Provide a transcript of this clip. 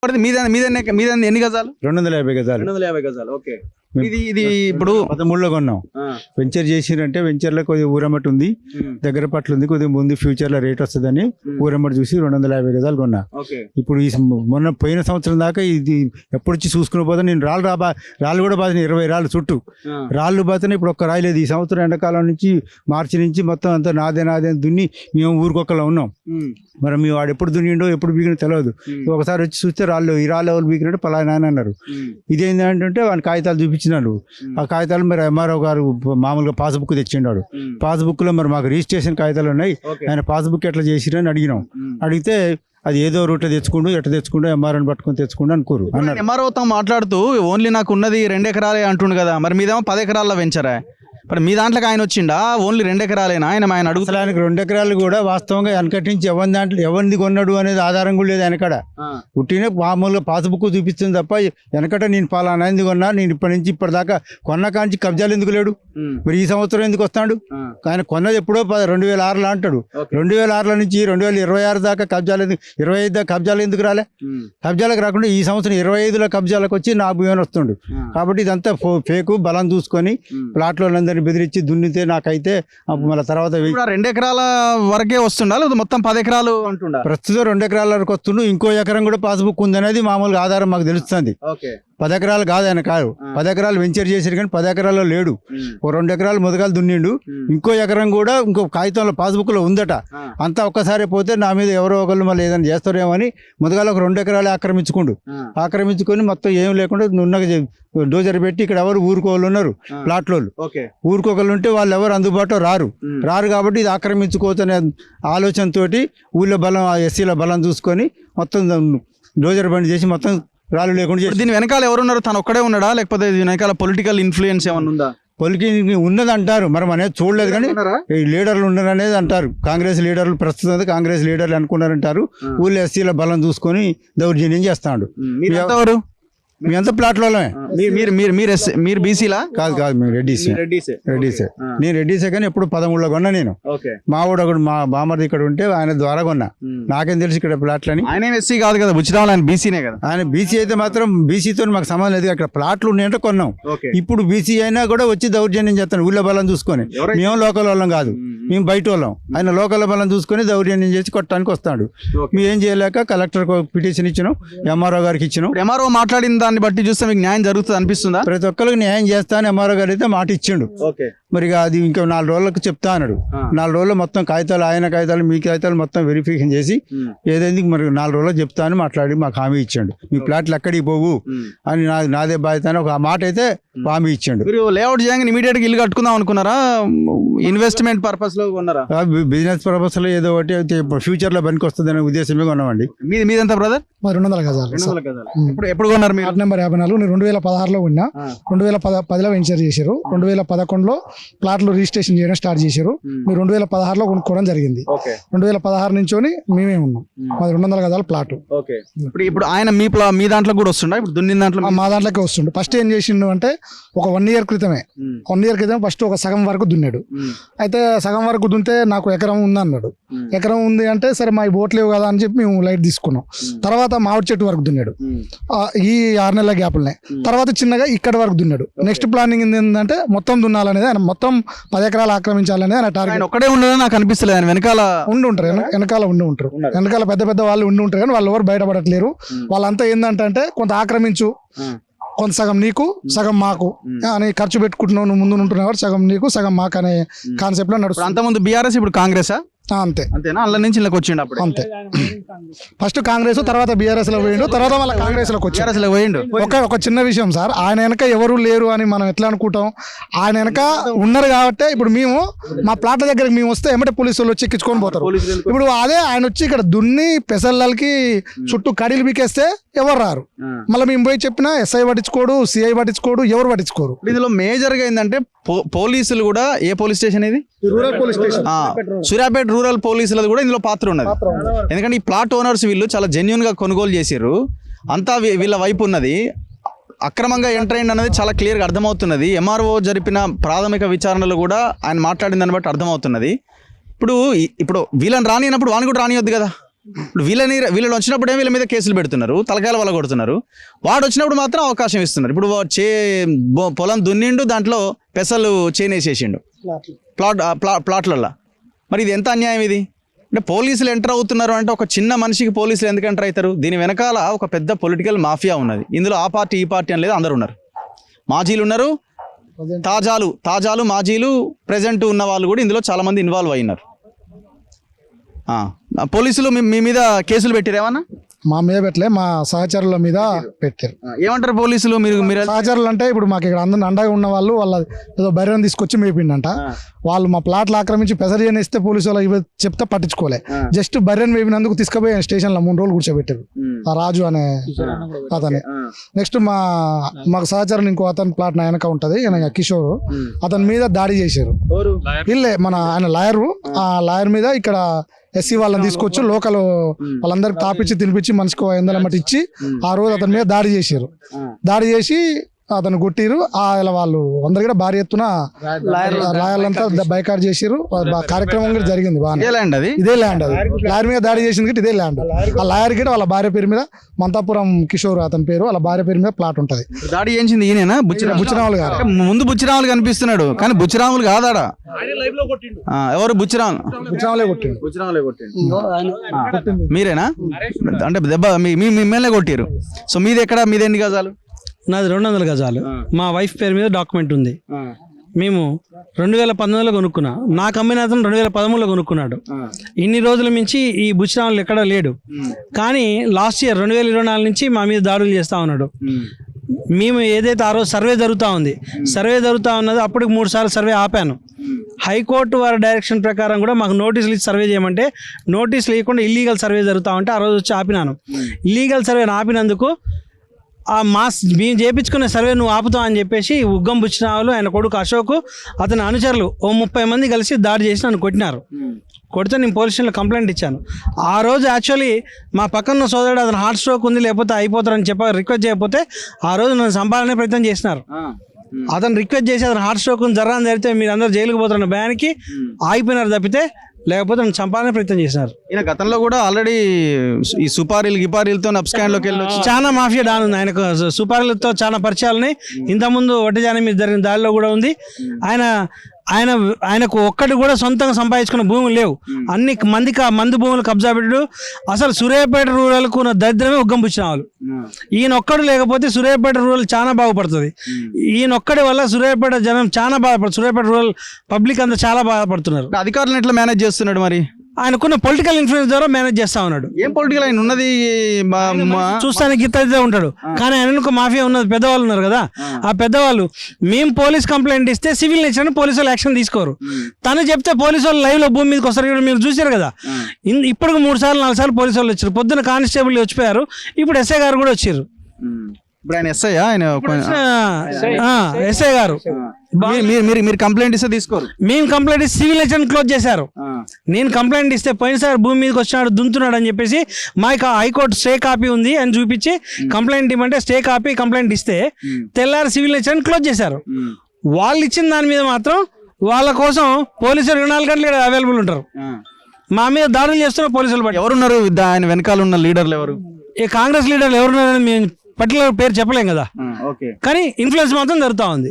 మీద ఎన్ని గజాలు? 250 గజాలు. 250 గజాలు. ఓకే. ఇది ఇప్పుడు 13లో కొన్నాం. వెంచర్ చేసిరంటే వెంచర్ లో కొద్దిగా ఊరమ్మటి ఉంది, దగ్గర పట్ల ఉంది, కొద్దిగా ముందు ఫ్యూచర్ లో రేట్ వస్తుందని ఊరమ్మటి చూసి 250 గజాలు కొన్నా. ఇప్పుడు ఈ మొన్న పోయిన సంవత్సరం దాకా ఇది ఎప్పుడు వచ్చి చూసుకుని పోతా నేను రాళ్ళు కూడా బాధిన 20 రాళ్ళు చుట్టూ రాళ్ళు బాతనే ఇప్పుడు ఒక్క రాయి లేదు. ఈ సంవత్సరం ఎండాకాలం నుంచి మార్చి నుంచి మొత్తం అంతా నాదే దున్ని మేము ఊరికొక్కలా ఉన్నాం. మరి మీ వాడు ఎప్పుడు దున్నిండో ఎప్పుడు బీగినో తెలియదు. ఒకసారి వచ్చి చూస్తే ఈ రాళ్ళు ఎవరు బీగినట్టు పలానా అని అన్నారు. ఇదేంటంటే వాడి కాగితాలు చూపించినాడు. ఆ కాగితాలు మరి ఎంఆర్ఓ గారు మామూలుగా పాస్బుక్ తెచ్చిండాడు. పాస్బుక్ లో మరి మాకు రిజిస్ట్రేషన్ కాగితాలు ఉన్నాయి, ఆయన పాస్బుక్ ఎట్లా చేసిరని అడిగినాం. అడిగితే అది ఏదో రూట్లో తెచ్చుకుంటూ ఎట్లా తెచ్చుకుంటూ ఎంఆర్ఓని పట్టుకొని తెచ్చుకుంటూ అనుకోరు అన్నారు. ఎంఆర్ఓతో మాట్లాడుతూ ఓన్లీ నాకు ఉన్నది 2 ఎకరాలే అంటుండు కదా, మరి మీదేమో 10 ఎకరాల్లో వెంచరా? మరి మీ దాంట్లోకి ఆయన వచ్చిండా ఓన్లీ 2 ఎకరాలేనా? ఆయన అడుగు అసలు ఆయనకు 2 ఎకరాలు కూడా వాస్తవంగా వెనకటి నుంచి ఎవరిది కొన్నాడు అనేది ఆధారం కూడా లేదు. వెనకడ పుట్టిన మామూలుగా పాస్బుక్ చూపిస్తుంది తప్ప వెనకట నేను పలానా ఎందుకు కొన్నా, నేను ఇప్పటి నుంచి ఇప్పటిదాకా కొన్న కాంచి కబ్జాలు ఎందుకు లేడు, మరి ఈ సంవత్సరం ఎందుకు వస్తాడు? ఆయన కొన్నది ఎప్పుడో 2006లో అంటాడు. 2006 నుంచి 2026 దాకా కబ్జాలు ఎందుకు, 25 దాకా కబ్జాలు ఎందుకు రాలే? కబ్జాలకు రాకుండా ఈ సంవత్సరం 25లో కబ్జాలకు వచ్చి నా భూమి వస్తుండు. కాబట్టి ఇదంతా ఫేకు బలం చూసుకొని ప్లాట్లో బెదిరించి దున్నితే నాకైతే మళ్ళీ తర్వాత 2 ఎకరాల వరకే వస్తుండా లేదా మొత్తం 10 ఎకరాలు అంటుండా? ప్రస్తుతం 2 ఎకరాల వరకు వస్తుండు. ఇంకో ఎకరం కూడా పాస్బుక్ ఉందనేది మామూలుగా ఆధారం మాకు తెలుస్తుంది. 10 ఎకరాలు కాదు ఆయన కాదు, 10 ఎకరాలు వెంచర్ చేసారు కానీ 10 ఎకరాల్లో లేడు. ఓ 2 ఎకరాలు మొదగాలు దున్నిండు. ఇంకో ఎకరం కూడా ఇంకో కాగితంలో పాస్బుక్ లో ఉందట. అంతా ఒక్కసారి పోతే నా మీద ఎవరో ఒకళ్ళు మళ్ళీ ఏదైనా చేస్తారేమో అని మొదగాలు ఒక 2 ఎకరాలు ఆక్రమించుకొని మొత్తం ఏం లేకుండా నున్నగా డోజర్ పెట్టి ఇక్కడ ఎవరు ఊరుకోళ్ళు ఉన్నారు, ప్లాట్లో ఊరుకోగలు ఉంటే వాళ్ళు ఎవరు అందుబాటులో రారు కాబట్టి ఇది ఆక్రమించుకోవచ్చనే ఆలోచనతోటి ఊళ్ళో బలం ఎస్సీల బలం చూసుకొని మొత్తం డోజర్ బండి చేసి మొత్తం రాళ్ళు లేకుండా. దీని వెనకాల ఎవరున్నారు? తను ఒక్కడే ఉన్నాడా లేకపోతే దీని వెనకాల పొలిటికల్ ఇన్ఫ్లుయెన్స్ ఏమన్నా ఉందా? పొలిటికల్ ఉన్నది అంటారు, మనం అనేది చూడలేదు కానీ లీడర్లు ఉన్నారు అనేది అంటారు. కాంగ్రెస్ లీడర్లు ప్రస్తుతం కాంగ్రెస్ లీడర్లు అనుకున్నారంటారు. ఊళ్ళో ఎస్సీల బలం చూసుకొని దౌర్జన్యం చేస్తాడు. మీ అంతా ప్లాట్లో మీరు బీసీలా? కాదు మేము రెడ్డిసే. నేను రెడ్డిసే కానీ ఎప్పుడు 13లో కొన్నా. నేను మా వాడు ఒకడు మా బామర్ది ఇక్కడ ఉంటే ఆయన ద్వారా కొన్నా. నాకేం తెలుసు ఇక్కడ ప్లాట్లని. ఆయన ఎస్సీ కాదు కదా, బుచ్చిరావులు ఆయన బీసీనే కదా. ఆయన బీసీ అయితే మాత్రం బీసీతో మాకు సంబంధం లేదు. అక్కడ ప్లాట్లు ఉన్నాయంటే కొన్నాం. ఇప్పుడు బీసీ అయినా కూడా వచ్చి దౌర్జన్యం చేస్తాను ఊళ్ళో బలం చూసుకొని. మేము లోకల్ వాళ్ళం కాదు, మేము బయట వాళ్ళం. ఆయన లోకల్ బలం చూసుకొని దౌర్జన్యం చేసి కొట్టడానికి వస్తాడు. మేము ఏం చేయలేక కలెక్టర్ పిటిషన్ ఇచ్చినాం, ఎంఆర్ఓ గారికి ఇచ్చినాం. ఎంఆర్ఓ మాట్లాడిన దాన్ని బట్టి చూస్తే మీకు న్యాయం జరుగుతుంది అనిపిస్తుందా? ప్రతి ఒక్కరికి న్యాయం చేస్తాను ఎంఆర్ఓ గారు అయితే మాట ఇచ్చిండు. మరి అది ఇంకా 4 రోజులకు చెప్తా అన్నాడు. 4 రోజుల్లో మొత్తం కాగితాలు, ఆయన కాగితాలు, మీ కాగితాలు మొత్తం వెరిఫికేషన్ చేసి ఏదైంది మరి 4 రోజుల్లో చెప్తా అని మాట్లాడి మాకు హామీ ఇచ్చాడు. మీ ప్లాట్లు ఎక్కడికి పోవు అని నాదే బాధ్యత అని ఒక మాట అయితే హామీ ఇచ్చాడు. మీరు లేఅవుట్ చేయగానే ఇమీడియట్ గా ఇల్లు కట్టుకుందాం అనుకున్నారా? ఇన్వెస్ట్మెంట్ పర్పస్ లో కొన్నారా? బిజినెస్ పర్పస్ లో ఏదో ఒకటి ఫ్యూచర్ లో పనికి వస్తుంది అనే ఉద్దేశమే కొన్నామండి. మీదంతా బ్రదర్? 200 గజాలు. ఎప్పుడు కొన్నారు మీరు? నెంబర్ 54. నేను 2016లో ఉన్నా. 2010లో వెంచర్ చేశారు. 2011లో ప్లాట్లు రిజిస్ట్రేషన్ చేయడం స్టార్ట్ చేశారు. మీరు 2016లో కొనుక్కోవడం జరిగింది. 2016 నుంచోని మేమే ఉన్నాం. మాది 200 గజాల ప్లాట్. ఇప్పుడు ఆయన మీ దాంట్లో కూడా వస్తుండ? ఇప్పుడు దున్నిన దాంట్లో మా దాంట్లోకి వస్తుండే. ఫస్ట్ ఏం చేసిండు అంటే ఒక 1 year క్రితమే ఫస్ట్ ఒక సగం వరకు దున్నాడు. అయితే సగం వరకు దున్నితే నాకు ఎకరం ఉంది అన్నాడు. ఎకరం ఉంది అంటే సరే మా బోట్ లేవు కదా అని చెప్పి మేము లైట్ తీసుకున్నాం. తర్వాత మామిడి చెట్టు వరకు దున్నాడు ఈ 6 నెలల గ్యాప్లనే. తర్వాత చిన్నగా ఇక్కడ వరకు దున్నాడు. నెక్స్ట్ ప్లానింగ్ ఏంటంటే మొత్తం దున్నాలనేది, ఆయన మొత్తం 10 ఎకరాలు ఆక్రమించాలనేది ఆయన టార్గెట్. ఒక్కడే ఉండదని నాకు అనిపిస్తలేదు. ఆయన వెనకాల వెనకాల ఉండి ఉంటారు. వెనకాల పెద్ద వాళ్ళు ఉండి ఉంటారు కానీ వాళ్ళు ఎవరు బయటపడట్లేరు. వాళ్ళంతా ఏంటంటే కొంత ఆక్రమించు, కొంత సగం నీకు సగం మాకు అని ఖర్చు పెట్టుకుంటున్నావు, నువ్వు ముందు ఉంటున్నావు, సగం నీకు సగం మాకు అనే కాన్సెప్ట్ లో నడుస్తుంది. అంతకుముందు బీఆర్ఎస్, ఇప్పుడు కాంగ్రెస్ అంతేనా? అల్ల నుంచి ఇళ్ళకి వచ్చిండు అప్పుడు. అంతే, ఫస్ట్ కాంగ్రెస్, తర్వాత బీఆర్ఎస్ లో పోయిండు, తర్వాత మళ్ళీ కాంగ్రెస్ లోకి పోయిండు. ఒక చిన్న విషయం సార్, ఆయన వెనక ఎవరు లేరు అని మనం ఎట్లా అనుకుంటాం? ఆయన వెనక ఉన్నారు కాబట్టి ఇప్పుడు మేము మా ప్లాట్ల దగ్గరికి మేము వస్తే ఏమంటే పోలీసు వాళ్ళు వచ్చి ఎక్కించుకొని పోతారు. ఇప్పుడు అదే ఆయన వచ్చి ఇక్కడ దున్ని పెసళ్ళకి చుట్టూ కడీలు బీకేస్తే ఎవరు రారు. మళ్ళీ మేము పోయి చెప్పినా ఎస్ఐ పట్టించుకోడు, సిఐ పట్టించుకోడు, ఎవరు పట్టించుకోరు. ఇందులో మేజర్ గా ఏంటంటే పోలీసులు కూడా, ఏ పోలీస్ స్టేషన్ ఇది? Rural police station, Suryapet rural పోలీసులది కూడా ఇందులో పాత్ర ఉన్నది. ఎందుకంటే ఈ ప్లాట్ ఓనర్స్ వీళ్ళు చాలా జెన్యున్ గా కొనుగోలు చేసారు, అంతా వీళ్ళ వైపు ఉన్నది. అక్రమంగా ఎంటర్ అయింది అనేది చాలా క్లియర్గా అర్థమవుతున్నది. ఎంఆర్ఓ జరిపిన ప్రాథమిక విచారణలో కూడా ఆయన మాట్లాడిన దాన్ని బట్టి అర్థమవుతున్నది. ఇప్పుడు వీళ్ళని రానినప్పుడు వాని కూడా రానియొద్దు కదా. ఇప్పుడు వీళ్ళు వచ్చినప్పుడే వీళ్ళ మీద కేసులు పెడుతున్నారు, తలకాయల వల్ల కొడుతున్నారు. వాడు వచ్చినప్పుడు మాత్రం అవకాశం ఇస్తున్నారు. ఇప్పుడు పొలం దున్నిండు, దాంట్లో పెసలు చేనేసేసిండు ప్లాట్లల్లో. మరి ఇది ఎంత అన్యాయం ఇది? అంటే పోలీసులు ఎంటర్ అవుతున్నారు అంటే ఒక చిన్న మనిషికి పోలీసులు ఎందుకు ఎంటర్ అవుతారు? దీని వెనకాల ఒక పెద్ద పొలిటికల్ మాఫియా ఉన్నది. ఇందులో ఆ పార్టీ ఈ పార్టీ అని లేదు, అందరు ఉన్నారు. మాజీలు ఉన్నారు, తాజాలు మాజీలు ప్రెజెంట్ ఉన్న వాళ్ళు కూడా ఇందులో చాలా మంది ఇన్వాల్వ్ అయినారు. పోలీసులు మీ మీద కేసులు పెట్టారు ఏమన్నా? మా మీద పెట్టలే, మా సహచరుల మీద పెట్టారు. ఏమంటారు పోలీసులు? మీరు సహచరులు అంటే ఇప్పుడు మాకు ఇక్కడ అందరిని అండగా ఉన్న వాళ్ళు వాళ్ళ ఏదో బైరన్ తీసుకొచ్చి మేపిండంట. వాళ్ళు మా ప్లాట్లు ఆక్రమించి పెసరి చేస్తే పోలీసు వాళ్ళు చెప్తే పట్టించుకోలే. జస్ట్ బర్రెన్ వేపినందుకు తీసుకుపోయి స్టేషన్ లో 3 రోజులు కూర్చోబెట్టారు ఆ రాజు అనే అతని. నెక్స్ట్ మాకు సహచరులు ఇంకో అతని ప్లాట్ నా వెనక ఉంటది, కిషోర్, అతని మీద దాడి చేశారు. వీళ్ళే ఆయన లాయరు, ఆ లాయర్ మీద ఇక్కడ ఎస్సీ వాళ్ళని తీసుకొచ్చి లోకల్ వాళ్ళందరికి తాపిచ్చి తినిపించి మనిషికి 500 మట్టి ఇచ్చి ఆ రోజు అతని మీద దాడి చేశారు. దాడి చేసి అతను కొట్టిరు. ఇలా వాళ్ళు అందరు కూడా భారీ ఎత్తున లాయర్లంతా బైకాట్ చేసిరు. కార్యక్రమం కూడా జరిగింది బాగా. ఇదే ల్యాండ్ అది లాయర్ మీద దాడి చేసింది ఇదే ల్యాండ్. ఆ లాయర్ కి వాళ్ళ భార్య పేరు మీద, మంతాపురం కిషోర్ అతని పేరు, వాళ్ళ భార్య పేరు మీద ప్లాట్ ఉంటది. దాడి చేసింది ఈయన బుచ్చిరాములు గారు. ముందు బుచ్చిరాములు కనిపిస్తున్నాడు కానీ బుచ్చిరాములు కాదాడా? ఎవరు? బుచ్చిరాములే కొట్టిండు. మీరేనా? అంటే దెబ్బ మిమ్మల్ని కొట్టిరు. సో మీది ఎక్కడ? మీది ఎన్ని గజాలు? నాది 200 గజాలు. మా వైఫ్ పేరు మీద డాక్యుమెంట్ ఉంది. మేము 2019లో కొనుక్కున్నా. నాకు అమ్మిన అతను 2013లో కొనుక్కున్నాడు. ఇన్ని రోజుల నుంచి ఈ బుచ్చిరాములు ఎక్కడా లేడు. కానీ లాస్ట్ ఇయర్ 2024 నుంచి మా మీద దాడులు చేస్తా ఉన్నాడు. మేము ఏదైతే ఆ రోజు సర్వే జరుగుతూ ఉన్నదో అప్పటికి 3 సార్లు సర్వే ఆపాను. హైకోర్టు వారి డైరెక్షన్ ప్రకారం కూడా మాకు నోటీసులు ఇచ్చి సర్వే చేయమంటే నోటీసులు ఇవ్వకుండా ఇల్లీగల్ సర్వే జరుగుతూ ఉంటే ఆ రోజు వచ్చి ఆపినాను. ఇల్లీగల్ సర్వే ఆపినందుకు మేము చేయించుకునే సర్వే నువ్వు ఆపుతావు అని చెప్పేసి ఉగ్గం బుచ్చిరాములు, ఆయన కొడుకు అశోక్, అతని అనుచరులు 30 మంది కలిసి దాడి చేసి నన్ను కొట్టినారు. కొడితే నేను పోలీస్ స్టేషన్లో కంప్లైంట్ ఇచ్చాను. ఆ రోజు యాక్చువల్లీ మా పక్కన సోదరుడు అతను హార్ట్ స్ట్రోక్ ఉంది లేకపోతే అయిపోతారని రిక్వెస్ట్ చేయకపోతే ఆ రోజు నన్ను సంపాదనే ప్రయత్నం చేసినారు. అతను రిక్వెస్ట్ చేసి అతను హార్ట్ స్ట్రోక్ జరగని జరిగితే మీరు అందరూ జైలుకు పోతారన్న భయానికి ఆగిపోయినారు తప్పితే లేకపోతే నన్ను చంపాలనే ప్రయత్నం చేసినారు. ఈయన గతంలో కూడా ఆల్రెడీ ఈ సుపారీలతో అప్స్కాండ్ లోకి వెళ్ళి చాలా మాఫియా డాన్ ఉంది. ఆయనకు సుపారీలతో చాలా పరిచయాలని ఇంతకుముందు వడ్డజాని మీద జరిగిన దాడిలో కూడా ఉంది. ఆయనకు ఒక్కటి కూడా సొంతంగా సంపాదించుకున్న భూములు లేవు. అన్ని మంది భూములు కబ్జా పెట్టాడు. అసలు సూర్యాపేట రూరల్కు ఉన్న దరిద్రమే ఉగ్గం బుచ్చిరాములు. ఈయన ఒక్కడు లేకపోతే సూర్యాపేట రూరల్ చాలా బాగుపడుతుంది. ఈయన ఒక్కడి వల్ల సూర్యాపేట జనం చాలా బాధపడుతుంది. సూర్యాపేట రూరల్ పబ్లిక్ అంతా చాలా బాధపడుతున్నారు. అధికారులను ఎట్లా మేనేజ్ చేస్తున్నాడు? మరి ఆయనకున్న పొలిటికల్ ఇన్ఫ్లుయెన్స్ ద్వారా మేనేజ్ చేస్తా ఉన్నాడు. ఏం పొలిటికల్ ఆయన ఉన్నది? చూస్తానికి ఇతర ఉంటాడు కానీ ఆయన ఒక మాఫియా ఉన్నది. పెద్దవాళ్ళు ఉన్నారు కదా, ఆ పెద్దవాళ్ళు మేము పోలీస్ కంప్లైంట్ ఇస్తే సివిల్ నేచర్ పోలీసు వాళ్ళు యాక్షన్ తీసుకోరు. తను చెప్తే పోలీసు వాళ్ళు లైవ్ లో భూమి మీదకి వస్తారు. మీరు చూసారు కదా, ఇప్పటికి 3 సార్లు 4 సార్లు పోలీసు వాళ్ళు వచ్చారు. పొద్దున కానిస్టేబుల్ వచ్చిపోయారు, ఇప్పుడు ఎస్ఐ గారు కూడా వచ్చారు. ఎస్ఐ గారు మీరు కంప్లైంట్ ఇస్తే తీసుకోరు. మేము కంప్లైంట్ ఇస్తే సివిల్ నేచర్ క్లోజ్ చేశారు. నేను కంప్లైంట్ ఇస్తే పోయినసారి భూమి మీదకి వచ్చినాడు దుంతున్నాడు అని చెప్పేసి మా హైకోర్టు స్టే కాపీ ఉంది అని చూపించి కంప్లైంట్ ఇవ్వమంటే స్టే కాపీ కంప్లైంట్ ఇస్తే తెల్లారి సివిల్ నేచర్ క్లోజ్ చేశారు. వాళ్ళు ఇచ్చిన దాని మీద మాత్రం వాళ్ళ కోసం పోలీసులు 24 గంటలు అవైలబుల్ ఉంటారు. మా మీద దాడులు చేస్తున్న పోలీసులు ఎవరున్నారు? ఆయన వెనకాల ఉన్న లీడర్లు ఎవరు? ఈ కాంగ్రెస్ లీడర్లు ఎవరున్నారని మేము పర్టికులర్ పేరు చెప్పలేం కదా, కానీ ఇన్ఫ్లుయెన్స్ మాత్రం జరుగుతూ ఉంది.